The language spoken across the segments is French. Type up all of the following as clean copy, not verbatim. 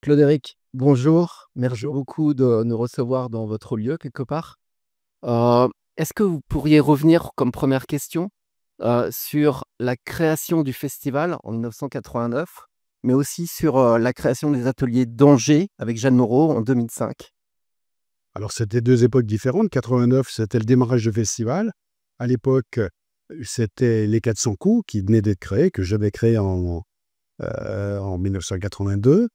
Claude-Éric, bonjour. Merci Bonjour. beaucoup de nous recevoir dans votre lieu quelque part. Heu, Est-ce que vous pourriez revenir comme première question, sur la création du festival en 1989, mais aussi sur, la création des ateliers d'Angers avec Jeanne Moreau en 2005? Alors, c'était 2 époques différentes. 89, c'était le démarrage du festival. À l'époque, c'était les 400 coups qui venaient d'être créés, que j'avais créé en 1982,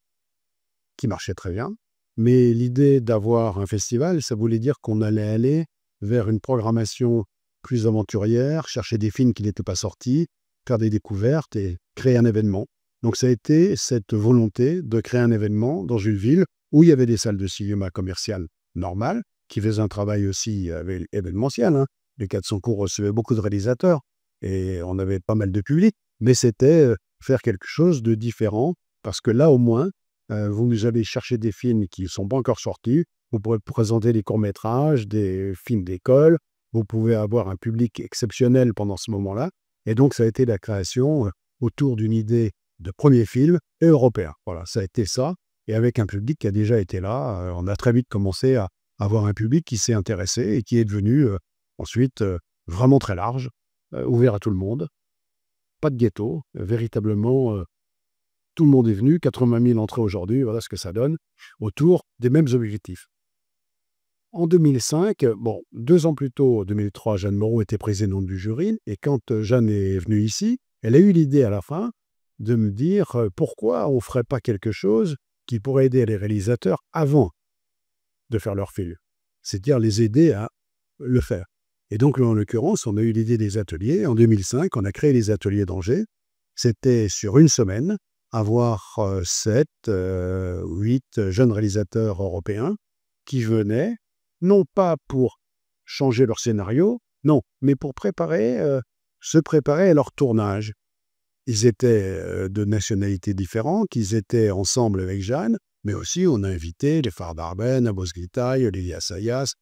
qui marchait très bien. Mais l'idée d'avoir un festival, ça voulait dire qu'on allait aller vers une programmation plus aventurière, chercher des films qui n'étaient pas sortis, faire des découvertes et créer un événement. Donc ça a été cette volonté de créer un événement dans une ville où il y avait des salles de cinéma commerciales normales, qui faisaient un travail aussi événementiel, hein. Les 400 cours recevaient beaucoup de réalisateurs et on avait pas mal de public, mais c'était faire quelque chose de différent parce que là, au moins, vous allez chercher des films qui ne sont pas encore sortis, vous pourrez présenter des courts-métrages, des films d'école, vous pouvez avoir un public exceptionnel pendant ce moment-là. Et donc, ça a été la création autour d'une idée de premier film et européen. Voilà, ça a été ça. Et avec un public qui a déjà été là, on a très vite commencé à avoir un public qui s'est intéressé et qui est devenu ensuite vraiment très large, ouvert à tout le monde. Pas de ghetto, véritablement, tout le monde est venu, 80 000 entrées aujourd'hui, voilà ce que ça donne, autour des mêmes objectifs. En 2005, bon, 2 ans plus tôt, en 2003, Jeanne Moreau était présidente du jury et quand, Jeanne est venue ici, elle a eu l'idée à la fin de me dire, pourquoi on ne ferait pas quelque chose qui pourrait aider les réalisateurs avant de faire leur film? C'est-à-dire les aider à le faire. Et donc, en l'occurrence, on a eu l'idée des ateliers. En 2005, on a créé les ateliers d'Angers. C'était sur une semaine, avoir 7, 8 jeunes réalisateurs européens qui venaient, non pas pour changer leur scénario, non, mais pour se préparer à leur tournage. Ils étaient de nationalités différentes, ils étaient ensemble avec Jeanne, mais aussi on a invité les Fard Darben, Amos Gitaï, Olivia Sayas.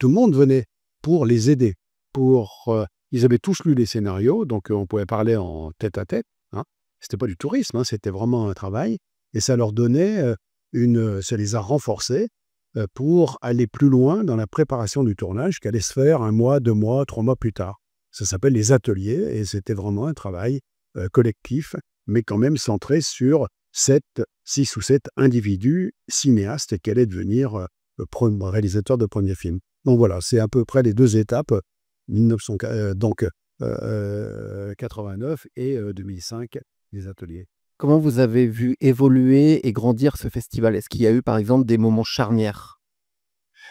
Tout le monde venait pour les aider. Ils avaient tous lu les scénarios, donc on pouvait parler en tête-à-tête, hein. C'était pas du tourisme, hein, c'était vraiment un travail. Et ça leur donnait ça les a renforcés pour aller plus loin dans la préparation du tournage qui allait se faire 1 mois, 2 mois, 3 mois plus tard. Ça s'appelle les ateliers et c'était vraiment un travail collectif, mais quand même centré sur 6 ou 7 individus cinéastes qui allaient devenir réalisateurs de premiers films. Donc voilà, c'est à peu près les 2 étapes, 1900, donc 89 et 2005, les ateliers. Comment vous avez vu évoluer et grandir ce festival? Est-ce qu'il y a eu, par exemple, des moments charnières?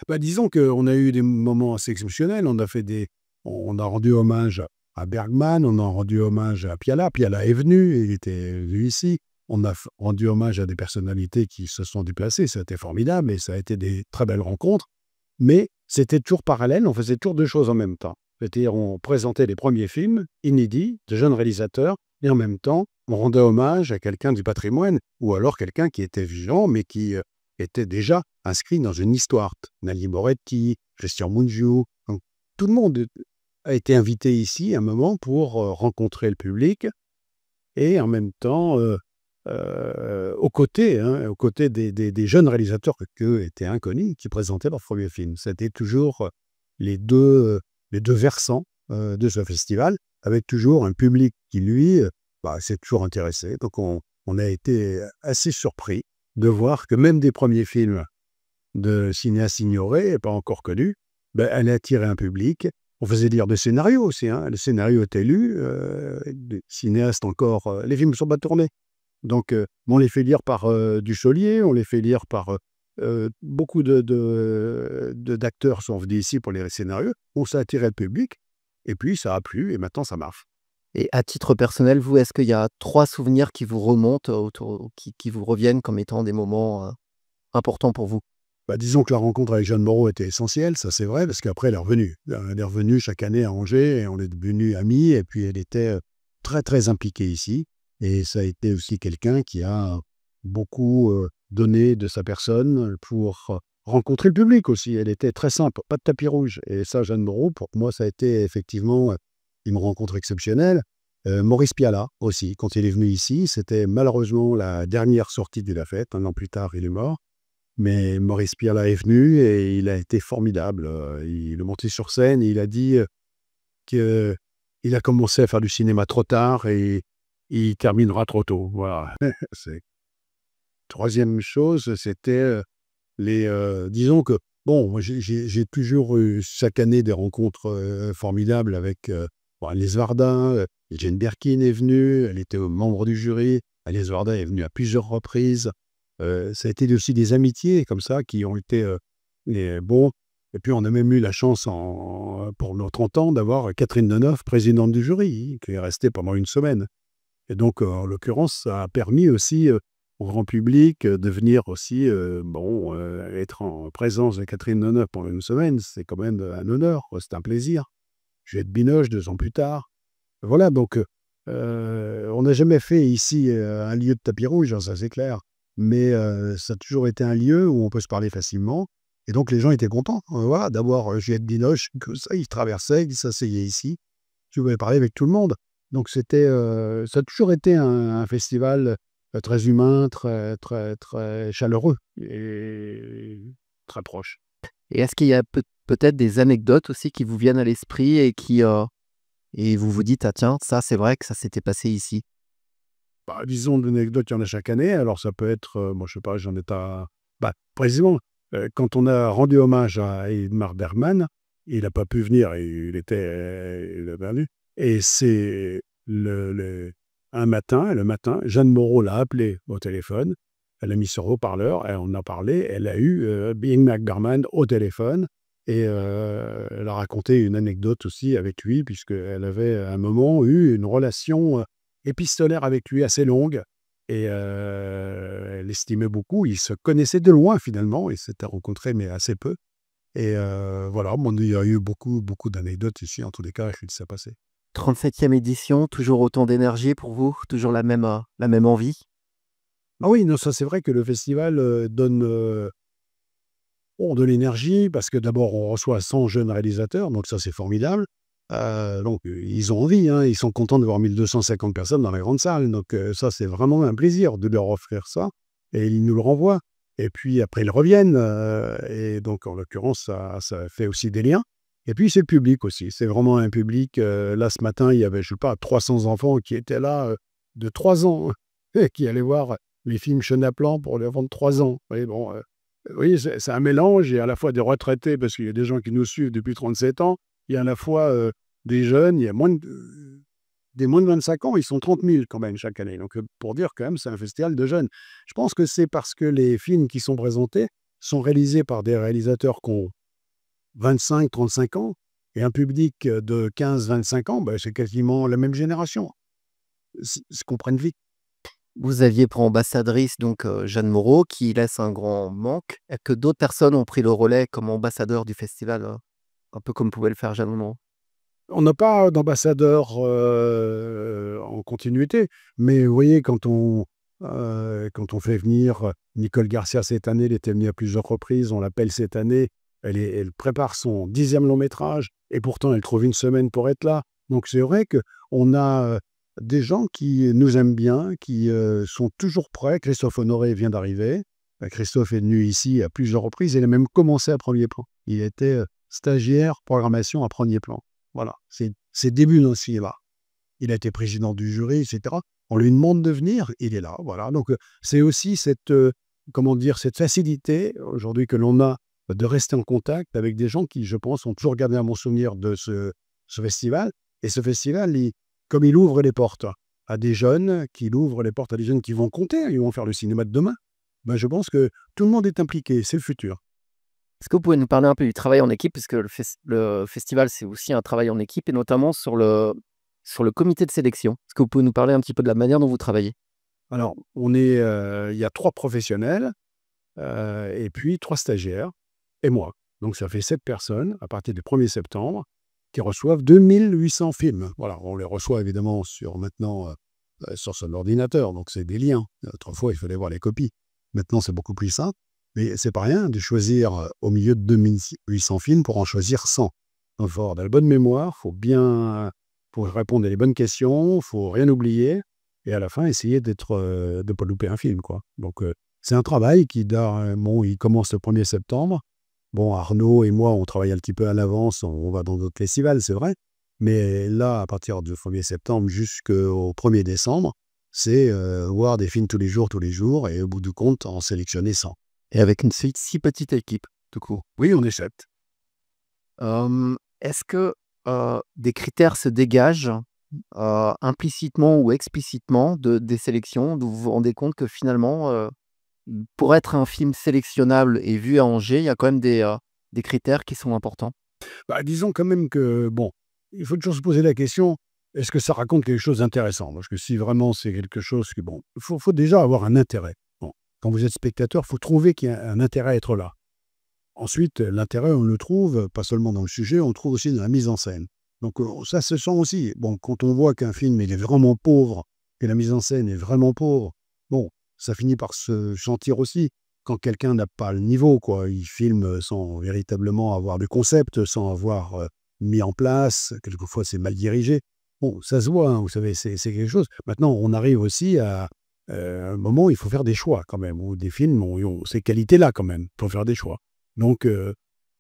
Bah, disons qu'on a eu des moments assez exceptionnels. On a rendu hommage à Bergman, on a rendu hommage à Piala. Piala est venu, il était venu ici. On a rendu hommage à des personnalités qui se sont déplacées. Ça a été formidable et ça a été des très belles rencontres. Mais c'était toujours parallèle, on faisait toujours 2 choses en même temps. C'est-à-dire, on présentait les premiers films inédits de jeunes réalisateurs et en même temps, on rendait hommage à quelqu'un du patrimoine ou alors quelqu'un qui était vivant, mais qui était déjà inscrit dans une histoire. Nanni Moretti, Christian Mungiu. Donc, tout le monde a été invité ici à un moment pour rencontrer le public et en même temps, aux côtés des jeunes réalisateurs qui étaient inconnus, qui présentaient leur premier film. C'était toujours les deux versants de ce festival, avec toujours un public qui, lui, s'est toujours intéressé. Donc, on a été assez surpris de voir que même des premiers films de cinéastes ignorés et pas encore connus, allaient attirer un public. On faisait lire des scénarios aussi, hein. Le scénario était lu, des cinéastes encore... les films ne sont pas tournés. Donc, on les fait lire par Dussolier, on les fait lire par... beaucoup d'acteurs sont venus ici pour les scénarios. On s'est attiré le public, et puis ça a plu, et maintenant ça marche. Et à titre personnel, vous, est-ce qu'il y a 3 souvenirs qui vous remontent, qui vous reviennent comme étant des moments, importants pour vous? Disons que la rencontre avec Jeanne Moreau était essentielle, ça c'est vrai, parce qu'après elle est revenue. Elle est revenue chaque année à Angers, et on est devenus amis, et puis elle était très très impliquée ici. Et ça a été aussi quelqu'un qui a beaucoup donné de sa personne pour rencontrer le public aussi. Elle était très simple, pas de tapis rouge. Et ça, Jeanne Moreau, pour moi, ça a été effectivement une rencontre exceptionnelle. Maurice Pialat aussi, quand il est venu ici, c'était malheureusement la dernière sortie de la fête. 1 an plus tard, il est mort. Mais Maurice Pialat est venu et il a été formidable. Il est monté sur scène et il a dit qu'il a commencé à faire du cinéma trop tard et il terminera trop tôt. Voilà. C'est... Troisième chose, c'était disons que, bon, moi, j'ai toujours eu chaque année des rencontres formidables avec Agnès Varda. Jane Birkin est venue, elle était membre du jury. Agnès Varda est venue à plusieurs reprises. Ça a été aussi des amitiés comme ça qui ont été bons. Et puis, on a même eu la chance, pour nos 30 ans, d'avoir Catherine Deneuve, présidente du jury, qui est restée pendant une semaine. Et donc, en l'occurrence, ça a permis aussi au grand public de venir aussi être en présence de Catherine Deneuve pendant une semaine. C'est quand même un honneur, c'est un plaisir. Juliette Binoche, 2 ans plus tard. Voilà, donc on n'a jamais fait ici un lieu de tapis rouge, hein, ça c'est clair. Mais ça a toujours été un lieu où on peut se parler facilement. Et donc les gens étaient contents, voilà, d'avoir Juliette Binoche, que ça, il traversait, il s'asseyait ici. Tu pouvais parler avec tout le monde. Donc c'était, ça a toujours été un festival très humain, très, très chaleureux et très proche. Et est-ce qu'il y a peut-être des anecdotes aussi qui vous viennent à l'esprit et vous vous dites: «Ah tiens, ça c'est vrai que ça s'était passé ici»? Bah, disons, d'anecdotes, il y en a chaque année. Alors ça peut être, moi je sais pas, j'en ai pas... précisément, quand on a rendu hommage à Ingmar Bergman, il n'a pas pu venir, il a perdu. Et c'est le matin, Jeanne Moreau l'a appelé au téléphone, elle a mis sur haut-parleur, et on a parlé, elle a eu Ingmar Bergman au téléphone, et elle a raconté une anecdote aussi avec lui, puisqu'elle avait à un moment eu une relation épistolaire avec lui assez longue, et elle estimait beaucoup. Ils se connaissaient de loin finalement, ils s'étaient rencontrés mais assez peu. Et voilà, bon, il y a eu beaucoup, beaucoup d'anecdotes ici, en tous les cas, qui s'est passé. 37e édition, toujours autant d'énergie pour vous? Toujours la même envie? Ah oui, non, ça c'est vrai que le festival donne de l'énergie, parce que d'abord on reçoit 100 jeunes réalisateurs, donc ça c'est formidable. Donc ils ont envie, hein, ils sont contents de voir 1250 personnes dans la grande salle, donc ça c'est vraiment un plaisir de leur offrir ça, et ils nous le renvoient. Et puis après ils reviennent, et donc en l'occurrence ça fait aussi des liens. Et puis c'est le public aussi, c'est vraiment un public, là ce matin il y avait, je sais pas, 300 enfants qui étaient là, de 3 ans, et qui allaient voir les films Chenaplan pour les enfants de 3 ans. Oui, bon, oui, c'est un mélange. Il y a à la fois des retraités, parce qu'il y a des gens qui nous suivent depuis 37 ans. Il y a à la fois des jeunes, il y a des moins de 25 ans, ils sont 30 000 quand même chaque année. Donc pour dire quand même, c'est un festival de jeunes. Je pense que c'est parce que les films qui sont présentés sont réalisés par des réalisateurs qui ont 25, 35 ans, et un public de 15, 25 ans, c'est quasiment la même génération. Ils se comprennent vite. Vous aviez pour ambassadrice donc Jeanne Moreau qui laisse un grand manque. Est-ce que d'autres personnes ont pris le relais comme ambassadeurs du festival, un peu comme pouvait le faire Jeanne Moreau? On n'a pas d'ambassadeur en continuité, mais vous voyez, quand on fait venir Nicole Garcia cette année, elle était venue à plusieurs reprises, on l'appelle cette année, elle prépare son 10e long métrage, et pourtant elle trouve une semaine pour être là. Donc c'est vrai qu'on a des gens qui nous aiment bien, qui sont toujours prêts. Christophe Honoré vient d'arriver. Christophe est venu ici à plusieurs reprises, il a même commencé à premier plan. Il était stagiaire programmation à premier plan. Voilà, c'est ses débuts dans le cinéma. Il a été président du jury, etc. On lui demande de venir, il est là, voilà. Donc c'est aussi cette, comment dire, cette facilité aujourd'hui que l'on a de rester en contact avec des gens qui, je pense, ont toujours gardé un bon souvenir de ce festival. Et ce festival, comme il ouvre les portes à des jeunes, qu'il ouvre les portes à des jeunes qui vont compter, ils vont faire le cinéma de demain, je pense que tout le monde est impliqué, c'est le futur. Est-ce que vous pouvez nous parler un peu du travail en équipe? Puisque le festival, c'est aussi un travail en équipe et notamment sur le comité de sélection. Est-ce que vous pouvez nous parler un petit peu de la manière dont vous travaillez? Alors, il y a 3 professionnels, et puis 3 stagiaires et moi. Donc ça fait 7 personnes à partir du 1er septembre qui reçoivent 2800 films. Voilà, on les reçoit évidemment sur son ordinateur, donc c'est des liens. Autrefois, il fallait voir les copies. Maintenant, c'est beaucoup plus simple, mais c'est pas rien de choisir au milieu de 2800 films pour en choisir 100. Donc il faut avoir de la bonne mémoire, faut faut répondre à les bonnes questions, faut rien oublier et à la fin essayer de pas louper un film, quoi. Donc c'est un travail bon, il commence le 1er septembre. Bon, Arnaud et moi, on travaille un petit peu à l'avance, on va dans d'autres festivals, c'est vrai. Mais là, à partir du 1er septembre jusqu'au 1er décembre, c'est voir des films tous les jours et au bout du compte, en sélectionner 100. Et avec une si petite équipe, du coup. Oui, on est 7. Est-ce que des critères se dégagent implicitement ou explicitement des sélections, d'où vous vous rendez compte que finalement, pour être un film sélectionnable et vu à Angers, il y a quand même des critères qui sont importants? Bah, disons quand même que, bon, il faut toujours se poser la question, est-ce que ça raconte quelque chose d'intéressant? Parce que si vraiment c'est quelque chose que, bon, faut déjà avoir un intérêt. Bon, quand vous êtes spectateur, il faut trouver qu'il y a un intérêt à être là. Ensuite, l'intérêt, on le trouve pas seulement dans le sujet, on le trouve aussi dans la mise en scène. Donc ça se sent aussi. Bon, quand on voit qu'un film il est vraiment pauvre, que la mise en scène est vraiment pauvre, bon, ça finit par se sentir aussi quand quelqu'un n'a pas le niveau, quoi. Il filme sans véritablement avoir de concept, sans avoir mis en place. Quelquefois, c'est mal dirigé. Bon, ça se voit, hein, vous savez, c'est quelque chose. Maintenant, on arrive aussi à un moment où il faut faire des choix quand même, ou des films ont ces qualités-là quand même, pour faire des choix. Donc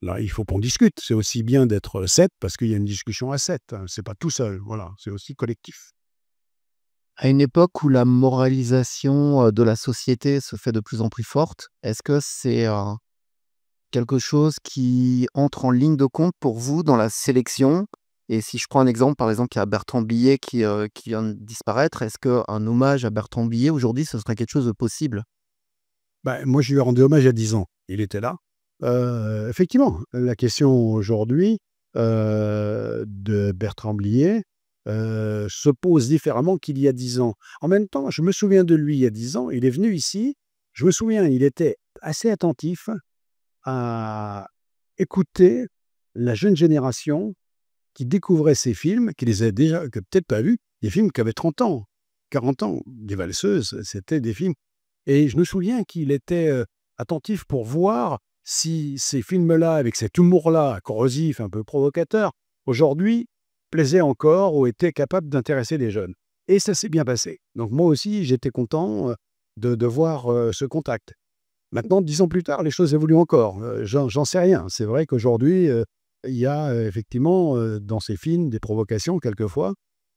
là, il faut qu'on discute. C'est aussi bien d'être 7 parce qu'il y a une discussion à 7. Hein. C'est pas tout seul, voilà, c'est aussi collectif. À une époque où la moralisation de la société se fait de plus en plus forte, est-ce que c'est quelque chose qui entre en ligne de compte pour vous dans la sélection? Et si je prends un exemple, par exemple, il y a Bertrand Blier qui vient de disparaître. Est-ce qu'un hommage à Bertrand Blier aujourd'hui, ce serait quelque chose de possible? Bah, moi, je lui ai rendu hommage il y a 10 ans. Il était là. Effectivement, la question aujourd'hui de Bertrand Blier se pose différemment qu'il y a 10 ans. En même temps, je me souviens de lui il y a 10 ans. Il est venu ici. Je me souviens, il était assez attentif à écouter la jeune génération qui découvrait ces films, qui les avait déjà que peut-être pas vus, des films qui avaient 30 ans, 40 ans. Des valseuses, c'était des films. Et je me souviens qu'il était attentif pour voir si ces films-là, avec cet humour-là, corrosif, un peu provocateur, aujourd'hui, plaisaient encore ou étaient capables d'intéresser les jeunes. Et ça s'est bien passé. Donc moi aussi, j'étais content de voir ce contact. Maintenant, 10 ans plus tard, les choses évoluent encore. J'en sais rien. C'est vrai qu'aujourd'hui, il y a effectivement dans ces films des provocations, quelquefois,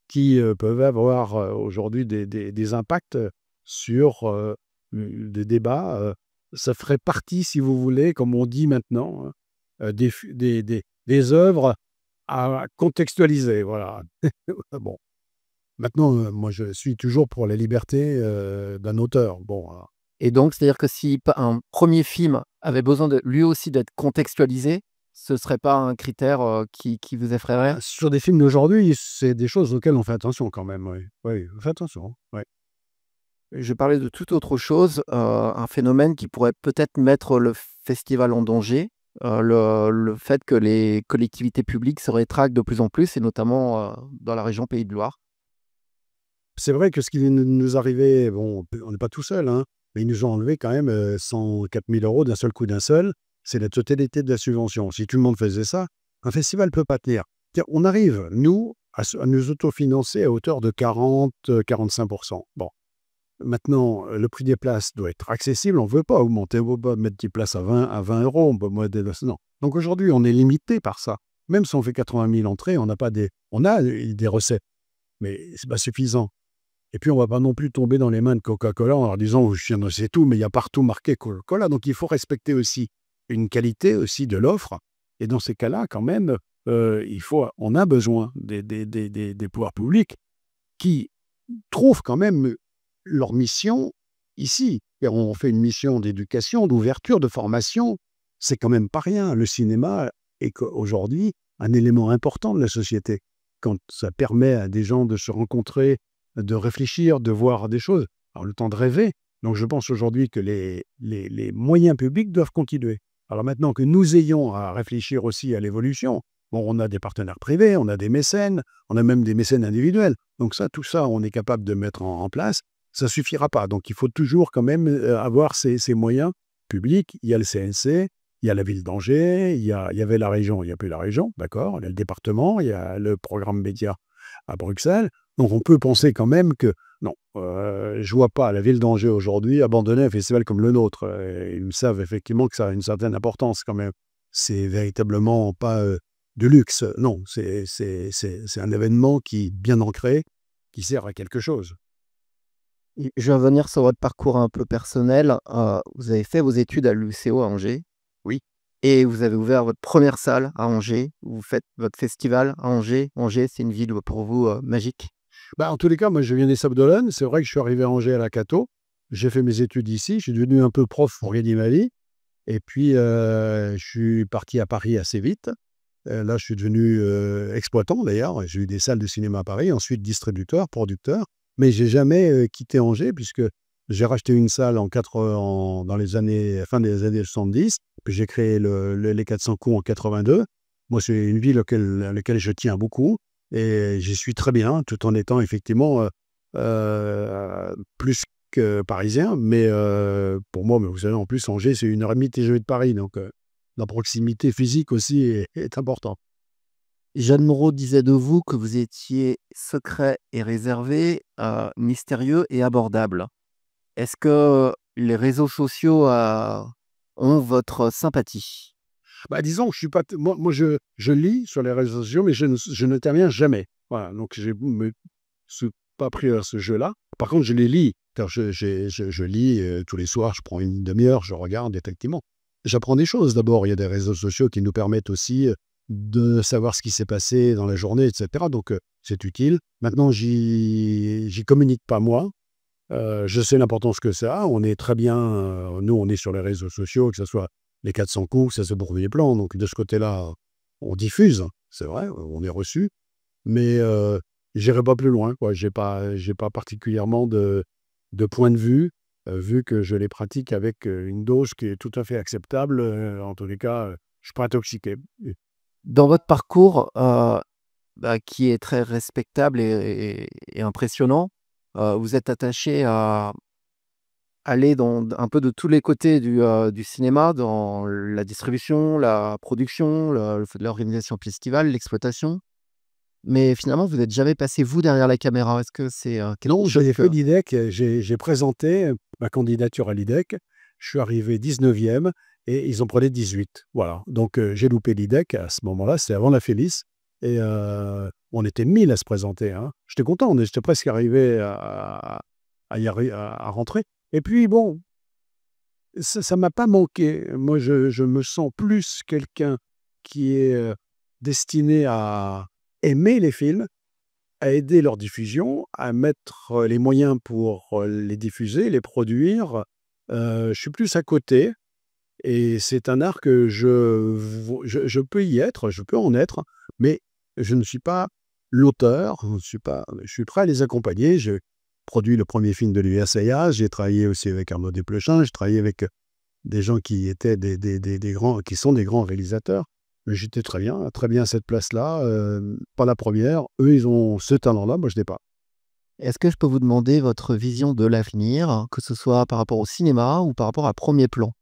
qui peuvent avoir aujourd'hui des impacts sur des débats. Ça ferait partie, si vous voulez, comme on dit maintenant, hein, des œuvres à contextualiser. Voilà. Bon. Maintenant, moi, je suis toujours pour la liberté d'un auteur. Bon, Et donc, c'est-à-dire que si un premier film avait besoin lui aussi d'être contextualisé, ce ne serait pas un critère qui vous effraierait? sur des films d'aujourd'hui, c'est des choses auxquelles on fait attention quand même. Oui, oui, on fait attention. Ouais. Je vais parler de toute autre chose, un phénomène qui pourrait peut-être mettre le festival en danger, le fait que les collectivités publiques se rétractent de plus en plus et notamment, dans la région Pays de Loire. C'est vrai que ce qui nous arrivait, bon, on n'est pas tout seul, hein, mais ils nous ont enlevé quand même 104 000 € d'un seul coup, d'un seul. C'est la totalité de la subvention. Si tout le monde faisait ça, un festival ne peut pas tenir. On arrive, nous, à nous autofinancer à hauteur de 40-45%. Bon, maintenant, le prix des places doit être accessible. On ne veut pas augmenter, on ne veut pas mettre des places à 20 €. On peut non. Donc aujourd'hui, on est limité par ça. Même si on fait 80 000 entrées, on a des recettes, mais ce n'est pas suffisant. Et puis, on ne va pas non plus tomber dans les mains de Coca-Cola en leur disant: «Je sais tout», mais il y a partout marqué Coca-Cola. Donc, il faut respecter aussi une qualité aussi de l'offre. Et dans ces cas-là, quand même, on a besoin des pouvoirs publics qui trouvent quand même leur mission ici. Et on fait une mission d'éducation, d'ouverture, de formation. C'est quand même pas rien. Le cinéma est aujourd'hui un élément important de la société. Quand ça permet à des gens de se rencontrer, de réfléchir, de voir des choses. Alors, le temps de rêver. Donc, je pense aujourd'hui que les moyens publics doivent continuer. Alors maintenant que nous ayons à réfléchir aussi à l'évolution, bon, on a des partenaires privés, on a des mécènes, on a même des mécènes individuels. Donc ça, tout ça, on est capable de mettre en place. Ça ne suffira pas. Donc, il faut toujours quand même avoir ces moyens publics. Il y a le CNC, il y a la ville d'Angers, il y avait la région, il n'y a plus la région, d'accord. Il y a le département, il y a le programme média à Bruxelles. Donc on peut penser quand même que non, je vois pas la ville d'Angers aujourd'hui abandonner un festival comme le nôtre. Ils savent effectivement que ça a une certaine importance quand même. C'est véritablement pas de luxe. Non, c'est un événement qui est bien ancré, qui sert à quelque chose. Et je vais revenir sur votre parcours un peu personnel. Vous avez fait vos études à l'UCO à Angers Oui. et vous avez ouvert votre première salle à Angers. Vous faites votre festival à Angers. Angers, c'est une ville pour vous magique. Bah, en tous les cas, moi je viens des Sables-d'Olonne. C'est vrai que je suis arrivé à Angers à la Cato. J'ai fait mes études ici. Je suis devenu un peu prof pour gagner ma vie. Et puis, je suis parti à Paris assez vite. Là, je suis devenu exploitant d'ailleurs. J'ai eu des salles de cinéma à Paris, ensuite distributeur, producteur. Mais j'ai jamais quitté Angers puisque j'ai racheté une salle dans les années, fin des années 70. Puis j'ai créé les 400 coups en 82. Moi, c'est une ville à laquelle je tiens beaucoup et j'y suis très bien, tout en étant effectivement plus que parisien. Mais pour moi, mais vous savez, en plus, Angers, c'est 1 heure et demie de TGV de Paris. Donc, la proximité physique aussi est importante. Jeanne Moreau disait de vous que vous étiez secret et réservé, mystérieux et abordable. Est-ce que les réseaux sociaux ont votre sympathie? Bah, disons que je suis pas t moi je lis sur les réseaux sociaux, mais je n'interviens jamais. Voilà, donc je me suis pas pris à ce jeu-là. Par contre, je les lis, car je lis, tous les soirs, je prends une demi-heure, je regarde effectivement. J'apprends des choses d'abord, il y a des réseaux sociaux qui nous permettent aussi, de savoir ce qui s'est passé dans la journée et cetera, donc c'est utile. Maintenant j'y communique pas moi, je sais l'importance que ça a. On est très bien, nous, on est sur les réseaux sociaux, que ce soit les 400 coups, que ça soit Premier Plan. Donc, de ce côté-là, on diffuse, c'est vrai, on est reçu. Mais j'irai pas plus loin, quoi. J'ai pas particulièrement de point de vue, vu que je les pratique avec une dose qui est tout à fait acceptable. En tous les cas, je suis pas intoxiqué. Dans votre parcours, qui est très respectable et impressionnant, vous êtes attaché à aller dans un peu de tous les côtés du cinéma, dans la distribution, la production, l'organisation festival, l'exploitation. Mais finalement, vous n'êtes jamais passé, vous, derrière la caméra. Est-ce que c'est, quelque Non, chose j'ai que fait l'IDEC, j'ai présenté ma candidature à l'IDEC. Je suis arrivé 19e et ils en prenaient 18. Voilà, donc j'ai loupé l'IDEC à ce moment-là, c'était avant la Félice et on était 1000 à se présenter, hein. J'étais content, j'étais presque arrivé à rentrer et puis bon, ça m'a pas manqué. Moi, je me sens plus quelqu'un qui est, destiné à aimer les films, à aider leur diffusion, à mettre, les moyens pour, les diffuser, les produire. Je suis plus à côté et c'est un art que je peux y être, je peux en être, mais je ne suis pas l'auteur, je suis prêt à les accompagner. J'ai produit le premier film de l'USAIA, j'ai travaillé aussi avec Arnaud Desplechin, j'ai travaillé avec, des gens qui étaient des grands qui sont des grands réalisateurs. Mais j'étais très bien à cette place-là, pas la première. Eux, ils ont ce talent-là, moi je l'ai pas. est-ce que je peux vous demander votre vision de l'avenir, que ce soit par rapport au cinéma ou par rapport à Premier Plan?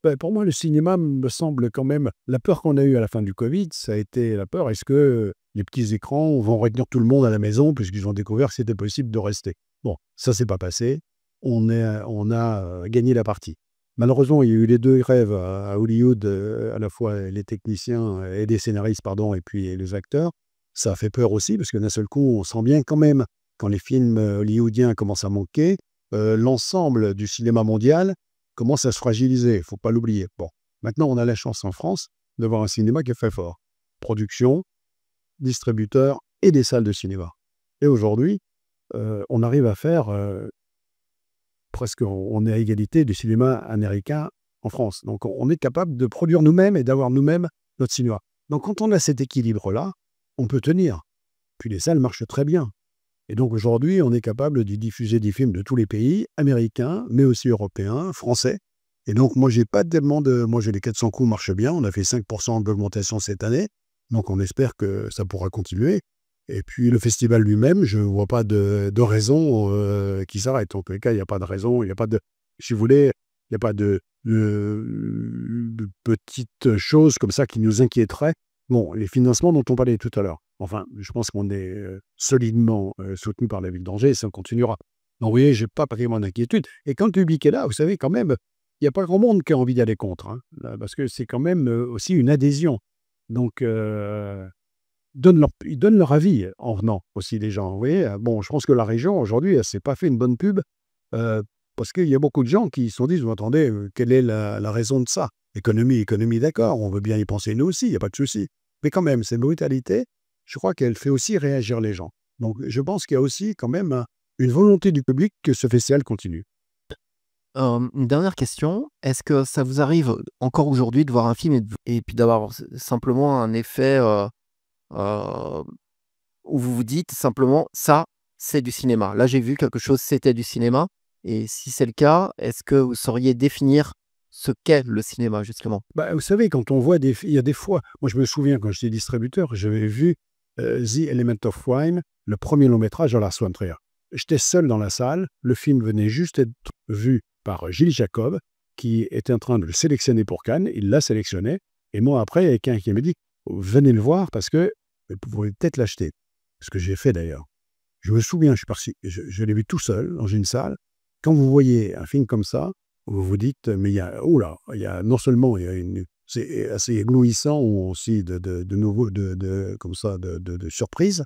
Bah, pour moi, le cinéma me semble quand même la peur qu'on a eue à la fin du covid, ça a été la peur: est-ce que les petits écrans vont retenir tout le monde à la maison puisqu'ils ont découvert que c'était possible de rester? Bon, ça s'est pas passé. On a, gagné la partie. Malheureusement, il y a eu les 2 grèves à Hollywood, à la fois les techniciens et les scénaristes, pardon, et puis les acteurs. Ça a fait peur aussi parce que d'un seul coup, on sent bien quand même, quand les films, hollywoodiens commencent à manquer, l'ensemble du cinéma mondial commence à se fragiliser, il ne faut pas l'oublier. Bon, maintenant, on a la chance en France d'avoir un cinéma qui est très fort. Production, distributeur et des salles de cinéma. Et aujourd'hui, on arrive à faire, presque on est à égalité du cinéma américain en France. Donc on est capable de produire nous-mêmes et d'avoir nous-mêmes notre cinéma. Donc quand on a cet équilibre-là, on peut tenir. Puis les salles marchent très bien. Et donc aujourd'hui, on est capable de diffuser des films de tous les pays, américains, mais aussi européens, français. Et donc moi, j'ai pas tellement de... Moi, j'ai les 400 coups marchent bien. On a fait 5% d'augmentation cette année. Donc on espère que ça pourra continuer. Et puis le festival lui-même, je ne vois pas de raison qui s'arrête. En tous les cas, il n'y a pas de raison, il n'y a pas de... Si vous voulez, il n'y a pas de petites choses comme ça qui nous inquiéteraient. Bon, les financements dont on parlait tout à l'heure. Enfin, je pense qu'on est solidement soutenu par la ville d'Angers et ça continuera. Donc, vous voyez, je n'ai pas vraiment d'inquiétude. Et quand le public est là, vous savez, quand même, il n'y a pas grand monde qui a envie d'aller contre, hein, là, parce que c'est quand même aussi une adhésion. Donc, ils donnent leur avis en venant aussi, les gens. Vous voyez, bon, je pense que la région, aujourd'hui, elle ne s'est pas fait une bonne pub euh, parce qu'il y a beaucoup de gens qui se sont dit, vous attendez, quelle est la raison de ça? Économie, d'accord, on veut bien y penser nous aussi, il n'y a pas de souci. Mais quand même, cette brutalité, je crois qu'elle fait aussi réagir les gens. Donc, je pense qu'il y a aussi quand même une volonté du public que ce festival continue. Une dernière question, est-ce que ça vous arrive encore aujourd'hui de voir un film et puis d'avoir simplement un effet euh, où vous vous dites simplement ça, c'est du cinéma. Là, j'ai vu quelque chose, c'était du cinéma. Et si c'est le cas, est-ce que vous sauriez définir ce qu'est le cinéma, justement? Bah, vous savez, quand on voit il y a des fois, moi je me souviens quand j'étais distributeur, j'avais vu The Element of Wine, le premier long métrage de Lars von Trier. J'étais seul dans la salle, le film venait juste d'être vu par Gilles Jacob, qui était en train de le sélectionner pour Cannes, il l'a sélectionné, et moi après, il y a quelqu'un qui m'a dit, venez le voir parce que vous pouvez peut-être l'acheter. Ce que j'ai fait d'ailleurs. Je me souviens, je suis parti, je l'ai vu tout seul dans une salle. Quand vous voyez un film comme ça, vous vous dites, mais il y a, oh là, il y a non seulement, il y a c'est assez éblouissant ou aussi de nouveau, comme ça, de surprise,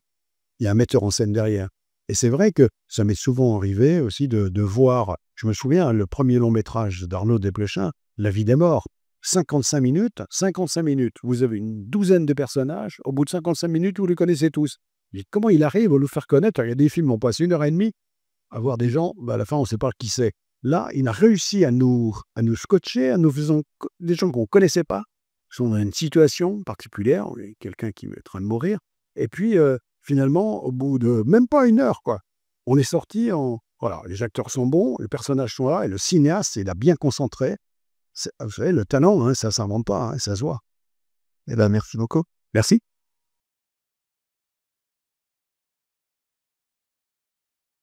il y a un metteur en scène derrière. Et c'est vrai que ça m'est souvent arrivé aussi de voir, je me souviens, le premier long métrage d'Arnaud Desplechin, La vie des morts, 55 minutes, vous avez une douzaine de personnages, au bout de 55 minutes, vous les connaissez tous. Mais comment il arrive à nous faire connaître? Il y a des films, on passe 1 heure et demie à voir des gens, à la fin, on ne sait pas qui c'est. Là, il a réussi à nous scotcher, à nous faisant des gens qu'on ne connaissait pas, sont dans une situation particulière, quelqu'un qui est en train de mourir. Et puis, finalement, au bout de même pas 1 heure, quoi, on est sorti en... Voilà, les acteurs sont bons, les personnages sont là, et le cinéaste, il a bien concentré. Vous savez, le talent, hein, ça ne s'invente pas, hein, ça se voit. Eh ben, merci beaucoup. Merci.